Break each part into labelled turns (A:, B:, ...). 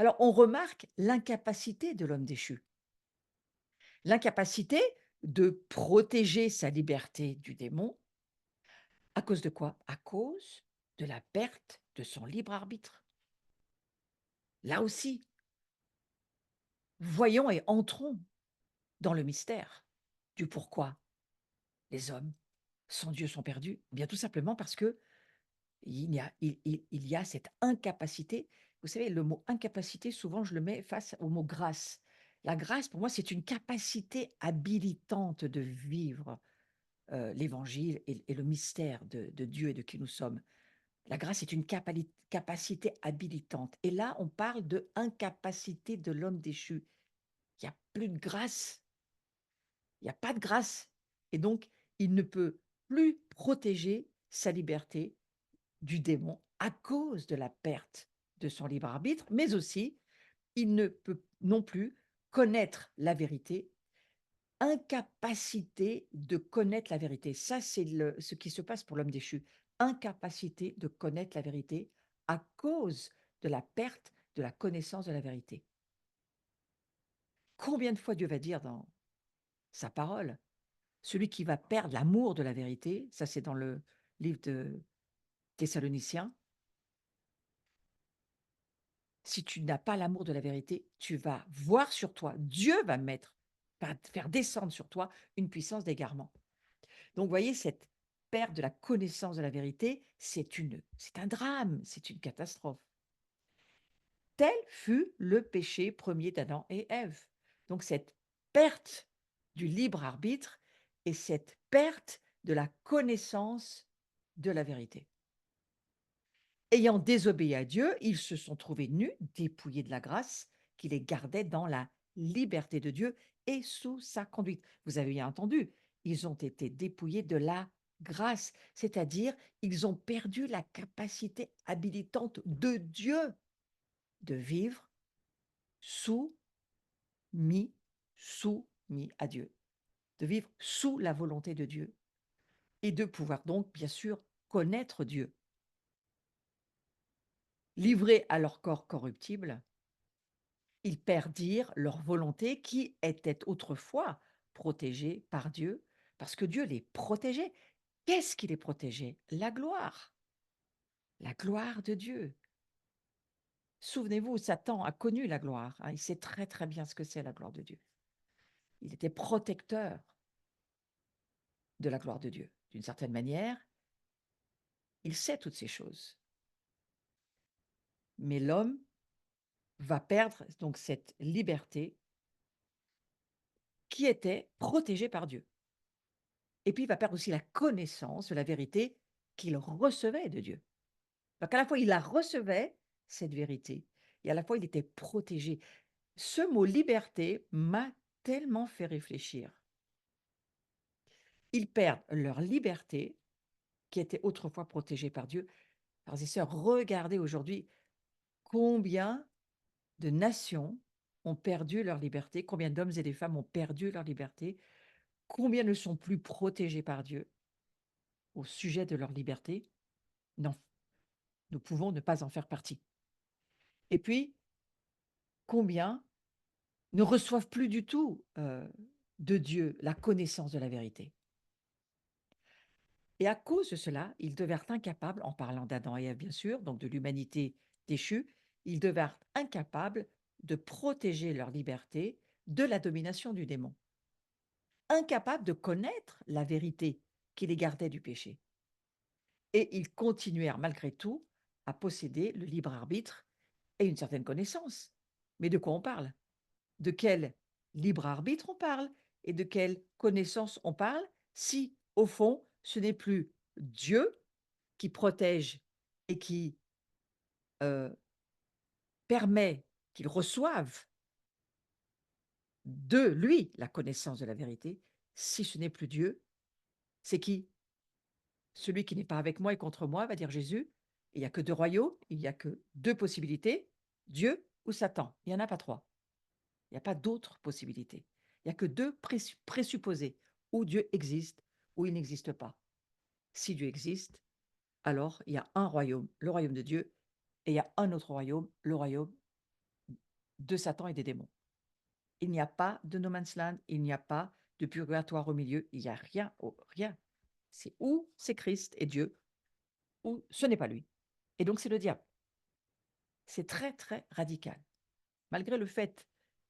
A: Alors, on remarque l'incapacité de l'homme déchu. L'incapacité de protéger sa liberté du démon. À cause de quoi? À cause de la perte de son libre arbitre. Là aussi, voyons et entrons dans le mystère du pourquoi les hommes, sans Dieu, sont perdus. Eh bien, tout simplement parce que il y a cette incapacité. Vous savez, le mot incapacité, souvent, je le mets face au mot grâce. La grâce, pour moi, c'est une capacité habilitante de vivre l'évangile et le mystère de Dieu et de qui nous sommes. La grâce est une capacité habilitante. Et là, on parle de incapacité de l'homme déchu. Il n'y a plus de grâce. Il n'y a pas de grâce. Et donc, il ne peut plus protéger sa liberté du démon à cause de la perte de son libre arbitre, mais aussi, il ne peut non plus connaître la vérité, incapacité de connaître la vérité. Ça, c'est ce qui se passe pour l'homme déchu. Incapacité de connaître la vérité à cause de la perte de la connaissance de la vérité. Combien de fois Dieu va dire dans sa parole, celui qui va perdre l'amour de la vérité, ça c'est dans le livre de Thessaloniciens, si tu n'as pas l'amour de la vérité, tu vas voir sur toi, Dieu va te faire descendre sur toi une puissance d'égarement. Donc, vous voyez, cette perte de la connaissance de la vérité, c'est un drame, c'est une catastrophe. Tel fut le péché premier d'Adam et Ève. Donc, cette perte du libre arbitre et cette perte de la connaissance de la vérité. Ayant désobéi à Dieu, ils se sont trouvés nus, dépouillés de la grâce qui les gardait dans la liberté de Dieu et sous sa conduite. Vous avez bien entendu, ils ont été dépouillés de la grâce, c'est-à-dire ils ont perdu la capacité habilitante de Dieu de vivre soumis, soumis à Dieu, de vivre sous la volonté de Dieu et de pouvoir donc, bien sûr, connaître Dieu. Livrés à leur corps corruptible, ils perdirent leur volonté qui était autrefois protégée par Dieu, parce que Dieu les protégeait. Qu'est-ce qui les protégeait? La gloire de Dieu. Souvenez-vous, Satan a connu la gloire, hein, il sait très très bien ce que c'est la gloire de Dieu. Il était protecteur de la gloire de Dieu. D'une certaine manière, il sait toutes ces choses. Mais l'homme va perdre donc cette liberté qui était protégée par Dieu. Et puis il va perdre aussi la connaissance de la vérité qu'il recevait de Dieu. Donc à la fois il la recevait, cette vérité, et à la fois il était protégé. Ce mot liberté m'a tellement fait réfléchir. Ils perdent leur liberté, qui était autrefois protégée par Dieu. Frères et sœurs, regardez aujourd'hui combien de nations ont perdu leur liberté, combien d'hommes et de femmes ont perdu leur liberté, combien ne sont plus protégés par Dieu au sujet de leur liberté. Non, nous pouvons ne pas en faire partie. Et puis, combien ne reçoivent plus du tout de Dieu la connaissance de la vérité. Et à cause de cela, ils devinrent incapables, en parlant d'Adam et Ève bien sûr, donc de l'humanité déchue, ils devinrent incapables de protéger leur liberté de la domination du démon, incapables de connaître la vérité qui les gardait du péché. Et ils continuèrent malgré tout à posséder le libre arbitre et une certaine connaissance. Mais de quoi on parle? De quel libre arbitre on parle et de quelle connaissance on parle si, au fond, ce n'est plus Dieu qui protège et qui permet qu'ils reçoivent de lui la connaissance de la vérité. Si ce n'est plus Dieu, c'est qui? Celui qui n'est pas avec moi et contre moi, va dire Jésus. Il n'y a que deux royaumes, il n'y a que deux possibilités, Dieu ou Satan. Il n'y en a pas trois. Il n'y a pas d'autres possibilités. Il n'y a que deux présupposés, où Dieu existe, ou il n'existe pas. Si Dieu existe, alors il y a un royaume, le royaume de Dieu, et il y a un autre royaume, le royaume de Satan et des démons. Il n'y a pas de no man's land, il n'y a pas de purgatoire au milieu, il n'y a rien, rien. C'est ou c'est Christ et Dieu, ou ce n'est pas lui. Et donc c'est le diable. C'est très, très radical. Malgré le fait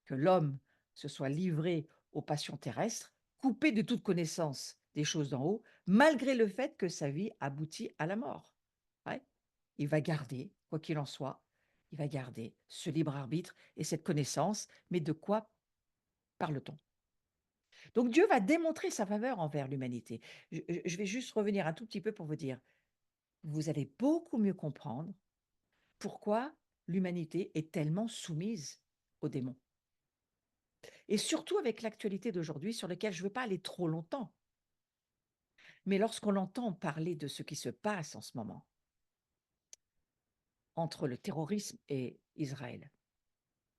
A: que l'homme se soit livré aux passions terrestres, coupé de toute connaissance des choses d'en haut, malgré le fait que sa vie aboutit à la mort. Ouais. Il va garder, quoi qu'il en soit, il va garder ce libre arbitre et cette connaissance, mais de quoi parle-t-on? Donc Dieu va démontrer sa faveur envers l'humanité. Je vais juste revenir un tout petit peu pour vous dire, vous allez beaucoup mieux comprendre pourquoi l'humanité est tellement soumise aux démons. Et surtout avec l'actualité d'aujourd'hui sur laquelle je ne veux pas aller trop longtemps. Mais lorsqu'on entend parler de ce qui se passe en ce moment entre le terrorisme et Israël,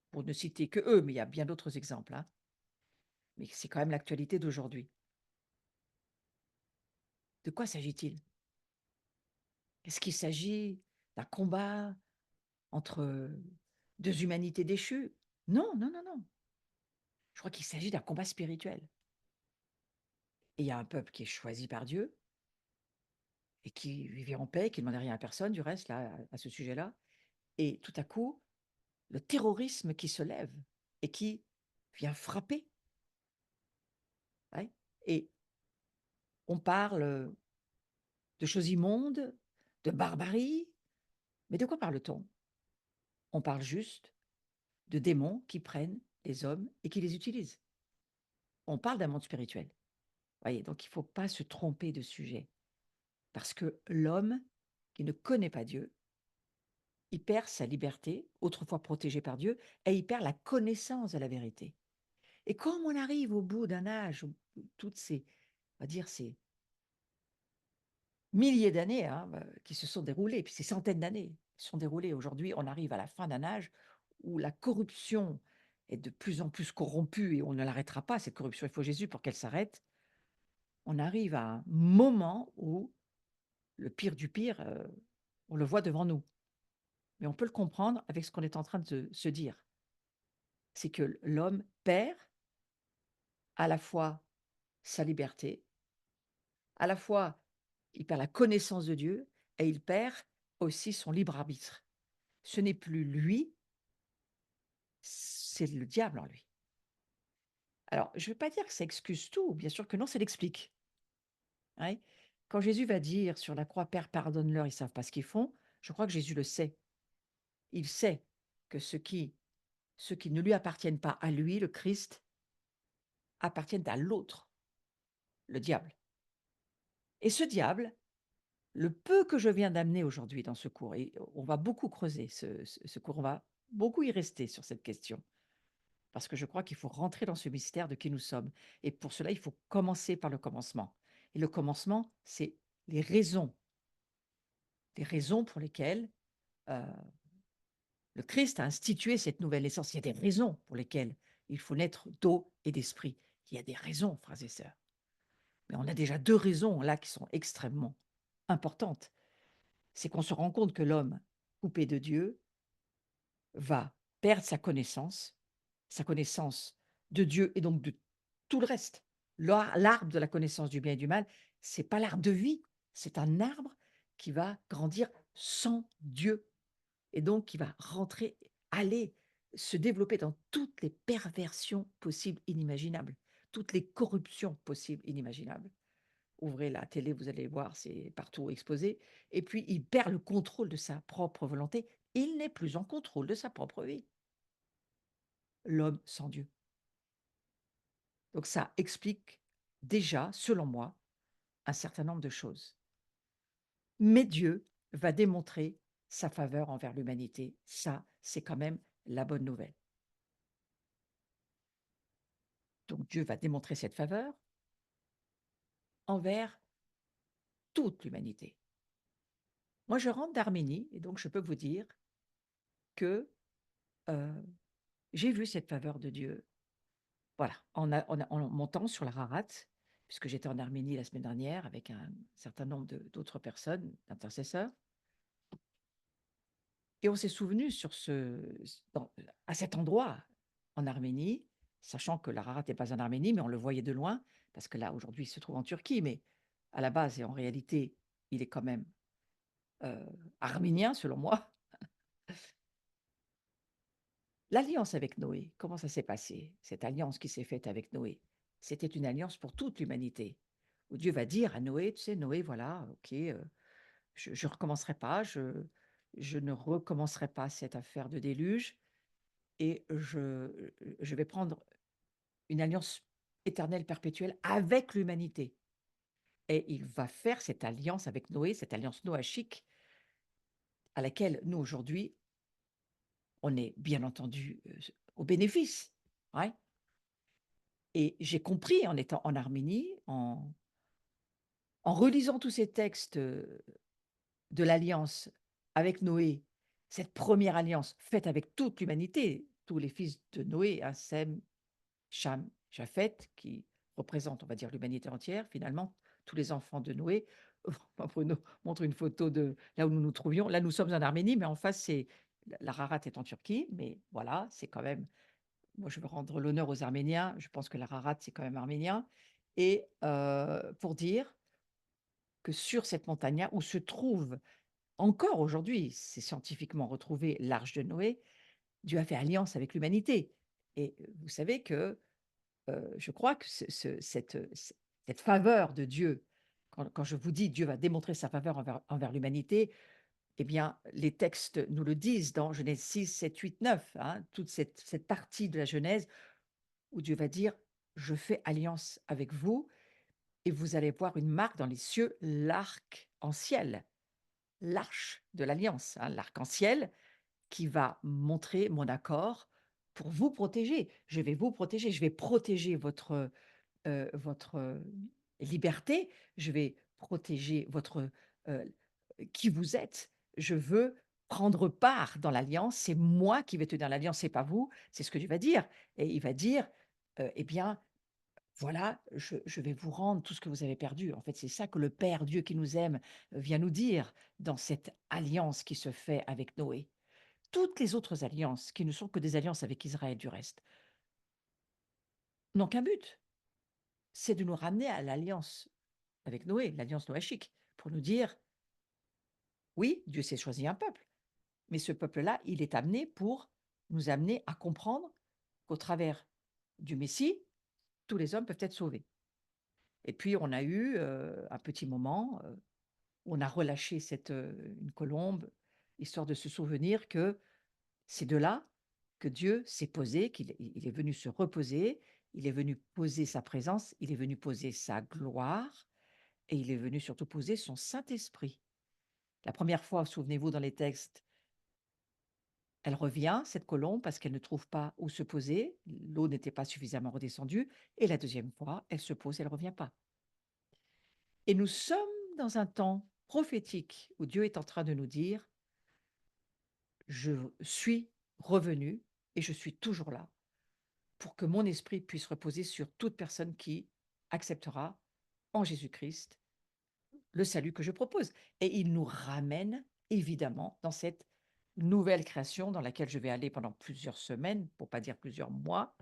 A: pour ne citer que eux, mais il y a bien d'autres exemples, hein, mais c'est quand même l'actualité d'aujourd'hui. De quoi s'agit-il? Est-ce qu'il s'agit d'un combat entre deux humanités déchues? Non, non, non, non. Je crois qu'il s'agit d'un combat spirituel. Et il y a un peuple qui est choisi par Dieu et qui vivait en paix, qui ne demandait rien à personne, du reste, là, à ce sujet-là. Et tout à coup, le terrorisme qui se lève et qui vient frapper. Ouais. Et on parle de choses immondes, de barbarie, mais de quoi parle-t-on? On parle juste de démons qui prennent les hommes et qui les utilisent. On parle d'un monde spirituel. Voyez, donc il ne faut pas se tromper de sujet. Parce que l'homme qui ne connaît pas Dieu, il perd sa liberté, autrefois protégée par Dieu, et il perd la connaissance de la vérité. Et comme on arrive au bout d'un âge où toutes ces, on va dire, ces milliers d'années hein, qui se sont déroulées, puis ces centaines d'années qui se sont déroulées, aujourd'hui, on arrive à la fin d'un âge où la corruption est de plus en plus corrompue et on ne l'arrêtera pas, cette corruption. Il faut Jésus pour qu'elle s'arrête. On arrive à un moment où le pire du pire, on le voit devant nous. Mais on peut le comprendre avec ce qu'on est en train de se dire. C'est que l'homme perd à la fois sa liberté, à la fois il perd la connaissance de Dieu et il perd aussi son libre arbitre. Ce n'est plus lui, c'est le diable en lui. Alors, je ne veux pas dire que ça excuse tout, bien sûr que non, ça l'explique. Ouais. Quand Jésus va dire sur la croix, Père, pardonne-leur, ils ne savent pas ce qu'ils font, je crois que Jésus le sait. Il sait que ceux qui ne lui appartiennent pas à lui, le Christ, appartiennent à l'autre, le diable. Et ce diable, le peu que je viens d'amener aujourd'hui dans ce cours, et on va beaucoup creuser ce cours, on va beaucoup y rester sur cette question, parce que je crois qu'il faut rentrer dans ce mystère de qui nous sommes. Et pour cela, il faut commencer par le commencement. Et le commencement, c'est les raisons pour lesquelles euh, le Christ a institué cette nouvelle naissance. Il y a des raisons pour lesquelles il faut naître d'eau et d'esprit. Il y a des raisons, frères et sœurs. Mais on a déjà deux raisons là qui sont extrêmement importantes. C'est qu'on se rend compte que l'homme coupé de Dieu va perdre sa connaissance de Dieu et donc de tout le reste. L'arbre de la connaissance du bien et du mal, c'est pas l'arbre de vie, c'est un arbre qui va grandir sans Dieu et donc qui va rentrer, aller se développer dans toutes les perversions possibles, inimaginables, toutes les corruptions possibles, inimaginables. Ouvrez la télé, vous allez voir, c'est partout exposé. Et puis, il perd le contrôle de sa propre volonté. Il n'est plus en contrôle de sa propre vie. L'homme sans Dieu. Donc, ça explique déjà, selon moi, un certain nombre de choses. Mais Dieu va démontrer sa faveur envers l'humanité. Ça, c'est quand même la bonne nouvelle. Donc, Dieu va démontrer cette faveur envers toute l'humanité. Moi, je rentre d'Arménie et donc je peux vous dire que j'ai vu cette faveur de Dieu. Voilà, en montant sur l'Ararat, puisque j'étais en Arménie la semaine dernière avec un certain nombre d'autres personnes, d'intercesseurs. Et on s'est souvenu à cet endroit, en Arménie, sachant que l'Ararat n'est pas en Arménie, mais on le voyait de loin, parce que là, aujourd'hui, il se trouve en Turquie, mais à la base et en réalité, il est quand même euh, arménien, selon moi. L'alliance avec Noé, comment ça s'est passé? Cette alliance qui s'est faite avec Noé, c'était une alliance pour toute l'humanité, où Dieu va dire à Noé, tu sais, Noé, voilà, ok, je ne recommencerai pas, je ne recommencerai pas cette affaire de déluge, et je vais prendre une alliance éternelle, perpétuelle avec l'humanité. Et il va faire cette alliance avec Noé, cette alliance noachique, à laquelle nous, aujourd'hui, on est bien entendu au bénéfice. Ouais. Et j'ai compris en étant en Arménie, en relisant tous ces textes de l'alliance avec Noé, cette première alliance faite avec toute l'humanité, tous les fils de Noé, hein, Sem, Cham, Japhet, qui représentent, on va dire, l'humanité entière, finalement, tous les enfants de Noé. Bruno montre une photo de là où nous nous trouvions. Là, nous sommes en Arménie, mais en face, c'est l'Ararat est en Turquie, mais voilà, c'est quand même. Moi, je veux rendre l'honneur aux Arméniens. Je pense que l'Ararat, c'est quand même arménien. Et pour dire que sur cette montagne où se trouve encore aujourd'hui, c'est scientifiquement retrouvé l'arche de Noé, Dieu a fait alliance avec l'humanité. Et vous savez que je crois que cette faveur de Dieu, quand je vous dis Dieu va démontrer sa faveur envers l'humanité, eh bien, les textes nous le disent dans Genèse 6, 7, 8, 9, hein, toute cette partie de la Genèse où Dieu va dire, je fais alliance avec vous et vous allez voir une marque dans les cieux, l'arc-en-ciel, l'arche de l'alliance, hein, l'arc-en-ciel qui va montrer mon accord pour vous protéger. Je vais vous protéger, je vais protéger votre liberté, je vais protéger qui vous êtes. Je veux prendre part dans l'alliance, c'est moi qui vais tenir l'alliance, c'est pas vous, c'est ce que Dieu va dire. Et il va dire, eh bien, voilà, je vais vous rendre tout ce que vous avez perdu. En fait, c'est ça que le Père Dieu qui nous aime vient nous dire dans cette alliance qui se fait avec Noé. Toutes les autres alliances, qui ne sont que des alliances avec Israël du reste, n'ont qu'un but, c'est de nous ramener à l'alliance avec Noé, l'alliance noachique, pour nous dire, oui, Dieu s'est choisi un peuple, mais ce peuple-là, il est amené pour nous amener à comprendre qu'au travers du Messie, tous les hommes peuvent être sauvés. Et puis, on a eu un petit moment où on a relâché une colombe, histoire de se souvenir que c'est de là que Dieu s'est posé, qu'il est venu se reposer, il est venu poser sa présence, il est venu poser sa gloire, et il est venu surtout poser son Saint-Esprit. La première fois, souvenez-vous, dans les textes, elle revient, cette colombe, parce qu'elle ne trouve pas où se poser. L'eau n'était pas suffisamment redescendue. Et la deuxième fois, elle se pose, elle ne revient pas. Et nous sommes dans un temps prophétique où Dieu est en train de nous dire, je suis revenu et je suis toujours là pour que mon esprit puisse reposer sur toute personne qui acceptera en Jésus-Christ le salut que je propose. Et il nous ramène évidemment dans cette nouvelle création dans laquelle je vais aller pendant plusieurs semaines, pour pas dire plusieurs mois.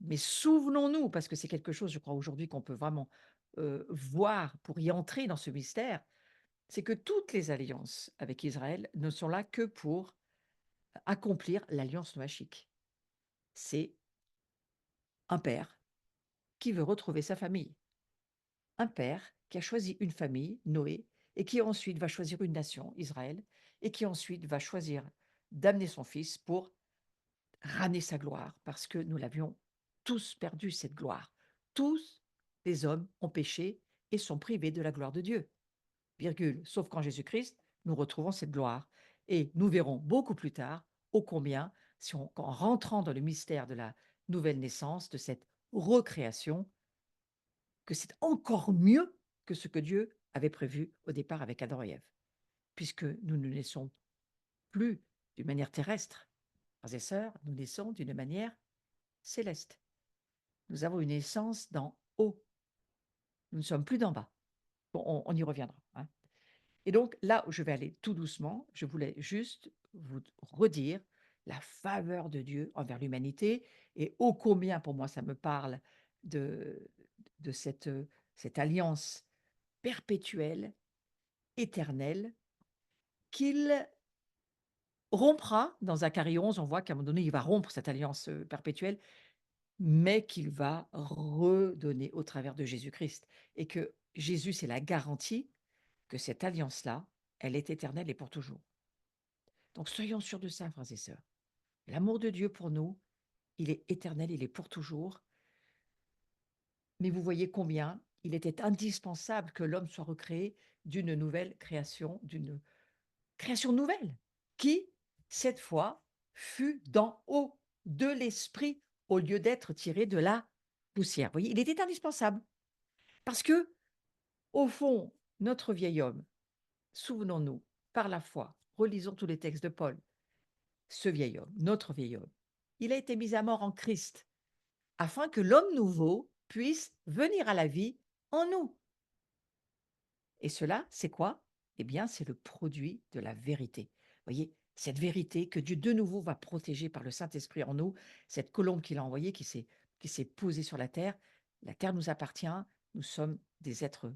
A: Mais souvenons-nous, parce que c'est quelque chose, je crois, aujourd'hui qu'on peut vraiment voir pour y entrer dans ce mystère, c'est que toutes les alliances avec Israël ne sont là que pour accomplir l'alliance noachique. C'est un père qui veut retrouver sa famille. Un père qui a choisi une famille, Noé, et qui ensuite va choisir une nation, Israël, et qui ensuite va choisir d'amener son fils pour ramener sa gloire, parce que nous l'avions tous perdu, cette gloire. Tous les hommes ont péché et sont privés de la gloire de Dieu. Virgule. Sauf qu'en Jésus-Christ, nous retrouvons cette gloire. Et nous verrons beaucoup plus tard, ô combien, en rentrant dans le mystère de la nouvelle naissance, de cette recréation, que c'est encore mieux que ce que Dieu avait prévu au départ avec Adam et Ève, puisque nous ne naissons plus d'une manière terrestre. Frères et sœurs, nous naissons d'une manière céleste. Nous avons une naissance d'en haut. Nous ne sommes plus d'en bas. Bon, on y reviendra, hein. Et donc, là où je vais aller tout doucement, je voulais juste vous redire la faveur de Dieu envers l'humanité et ô combien pour moi ça me parle de cette alliance perpétuelle, éternelle, qu'il rompra dans Zacharie 11, on voit qu'à un moment donné, il va rompre cette alliance, perpétuelle, mais qu'il va redonner au travers de Jésus-Christ et que Jésus, c'est la garantie que cette alliance-là, elle est éternelle et pour toujours. Donc soyons sûrs de ça, frères et sœurs. L'amour de Dieu pour nous, il est éternel, il est pour toujours. Mais vous voyez combien il était indispensable que l'homme soit recréé d'une nouvelle création, d'une création nouvelle, qui, cette fois, fut d'en haut, de l'esprit, au lieu d'être tiré de la poussière. Vous voyez, il était indispensable. Parce que, au fond, notre vieil homme, souvenons-nous, par la foi, relisons tous les textes de Paul, ce vieil homme, notre vieil homme, il a été mis à mort en Christ, afin que l'homme nouveau puisse venir à la vie en nous. Et cela, c'est quoi? Eh bien, c'est le produit de la vérité. Vous voyez, cette vérité que Dieu de nouveau va protéger par le Saint-Esprit en nous, cette colombe qu'il a envoyée, qui s'est posée sur la terre nous appartient, nous sommes des êtres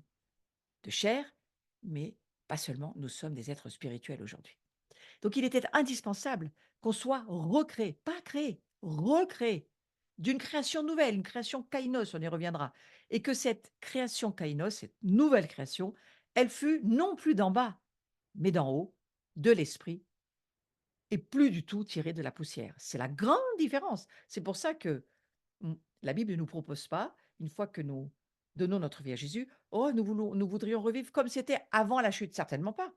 A: de chair, mais pas seulement, nous sommes des êtres spirituels aujourd'hui. Donc il était indispensable qu'on soit recréé, pas créé, recréé, d'une création nouvelle, une création kainos, on y reviendra. Et que cette création kainos, cette nouvelle création, elle fut non plus d'en bas, mais d'en haut, de l'esprit, et plus du tout tirée de la poussière. C'est la grande différence. C'est pour ça que la Bible ne nous propose pas, une fois que nous donnons notre vie à Jésus, oh, nous voudrions revivre comme c'était avant la chute. Certainement pas.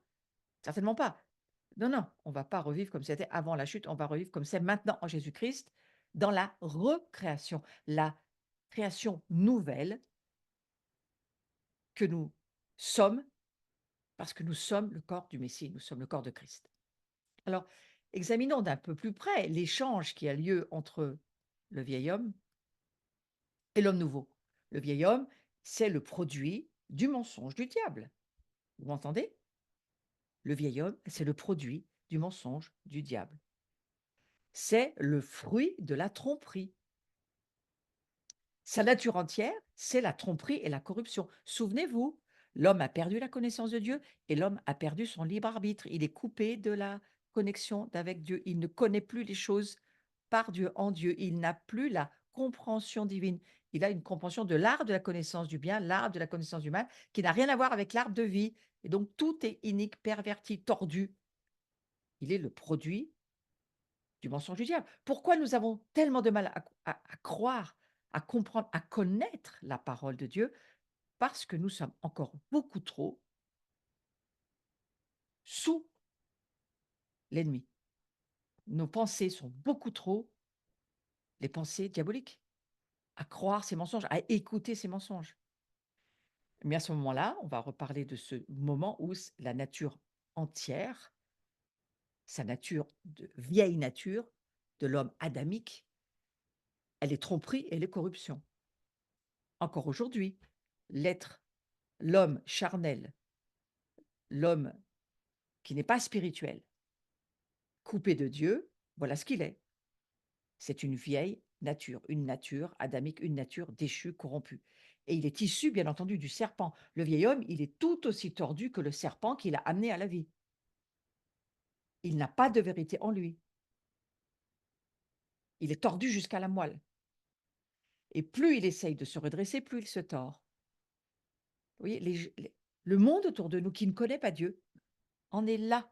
A: Certainement pas. Non, non, on va pas revivre comme c'était avant la chute, on va revivre comme c'est maintenant en Jésus-Christ, dans la recréation, la création nouvelle que nous sommes, parce que nous sommes le corps du Messie, nous sommes le corps de Christ. Alors, examinons d'un peu plus près l'échange qui a lieu entre le vieil homme et l'homme nouveau. Le vieil homme, c'est le produit du mensonge du diable. Vous m'entendez? Le vieil homme, c'est le produit du mensonge du diable. C'est le fruit de la tromperie. Sa nature entière, c'est la tromperie et la corruption. Souvenez-vous, l'homme a perdu la connaissance de Dieu et l'homme a perdu son libre arbitre. Il est coupé de la connexion avec Dieu. Il ne connaît plus les choses par Dieu, en Dieu. Il n'a plus la compréhension divine. Il a une compréhension de l'arbre de la connaissance du bien, l'arbre de la connaissance du mal, qui n'a rien à voir avec l'arbre de vie. Et donc tout est inique, perverti, tordu. Il est le produit du mensonge du diable. Pourquoi nous avons tellement de mal à croire, à comprendre, à connaître la parole de Dieu? Parce que nous sommes encore beaucoup trop sous l'ennemi. Nos pensées sont beaucoup trop les pensées diaboliques, à croire ces mensonges, à écouter ces mensonges. Mais à ce moment-là, on va reparler de ce moment où la nature entière, sa nature de vieille nature de l'homme adamique, elle est tromperie et elle est corruption. Encore aujourd'hui, l'homme charnel, l'homme qui n'est pas spirituel, coupé de Dieu, voilà ce qu'il est. C'est une nature adamique, une nature déchue, corrompue. Et il est issu, bien entendu, du serpent. Le vieil homme, il est tout aussi tordu que le serpent qui l'a amené à la vie. Il n'a pas de vérité en lui. Il est tordu jusqu'à la moelle. Et plus il essaye de se redresser, plus il se tord. Vous voyez, le monde autour de nous qui ne connaît pas Dieu en est là.